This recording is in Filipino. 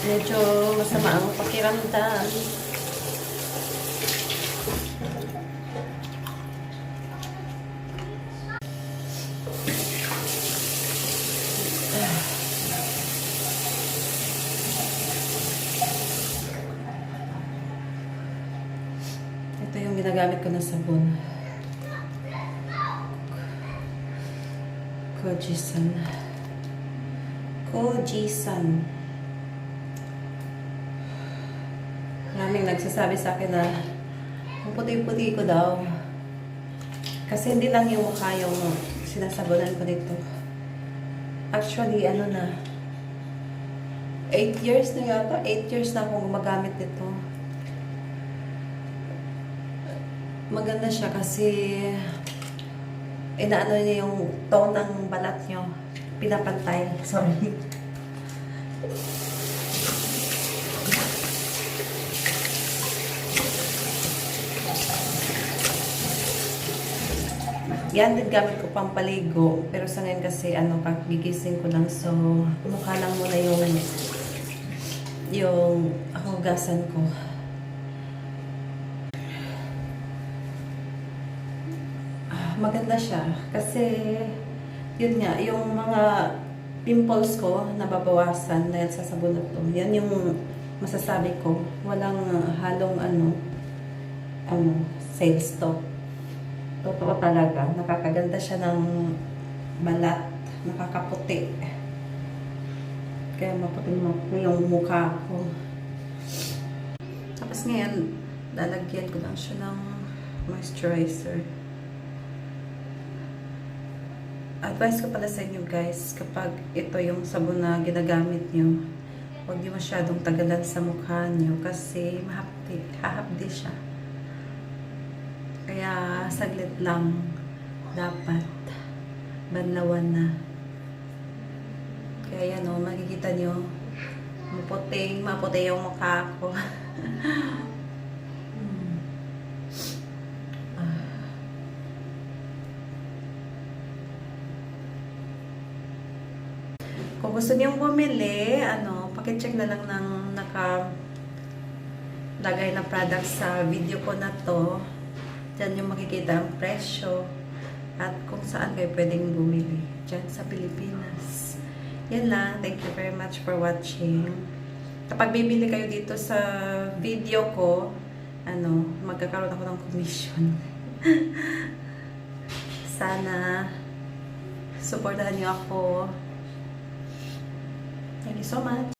Medyo masama ang pakiramdam. Ito yung ginagamit ko na sabon. Kojisan. Kojisan. Maraming nagsasabi sa akin na ang puti-puti ko daw. Kasi hindi lang yung mukha yung sinasabunan ko dito. Actually, ano na, 8 years na yata. 8 years na akong gumagamit nito. Maganda siya kasi inaano niya yung tone ng balat nyo. Pinapantay. Sorry. Yan din gamit ko pang paligo. Pero sa ngayon kasi, pag gigising ko lang. So, mukha lang muna yung hugasan ko. Maganda siya. Kasi, yun nga, yung mga pimples ko, nababawasan dahil sa sabon na to. Yan yung masasabi ko. Walang halong sales to. Totoo talaga. Nakakaganda siya ng balat. Nakakaputi. Kaya maputi yung mukha ko. Tapos ngayon, lalagyan ko lang siya ng moisturizer. Advice ko pala sa inyo guys, kapag ito yung sabon na ginagamit nyo, huwag nyo masyadong tagalan sa mukha nyo kasi hahapdi siya. Kaya saglit lang dapat banlawan na. Kaya yan o, makikita nyo maputi yung mukha ko. Kung gusto niyong bumili, pakicheck na lang ng nakalagay na product sa video ko na to. Diyan yung makikita ang presyo at kung saan kayo pwedeng bumili diyan sa Pilipinas. Yan lang. Thank you very much for watching. Kapag bibili kayo dito sa video ko, magkakaroon ako ng commission. Sana supportahan niyo ako. Thank you so much.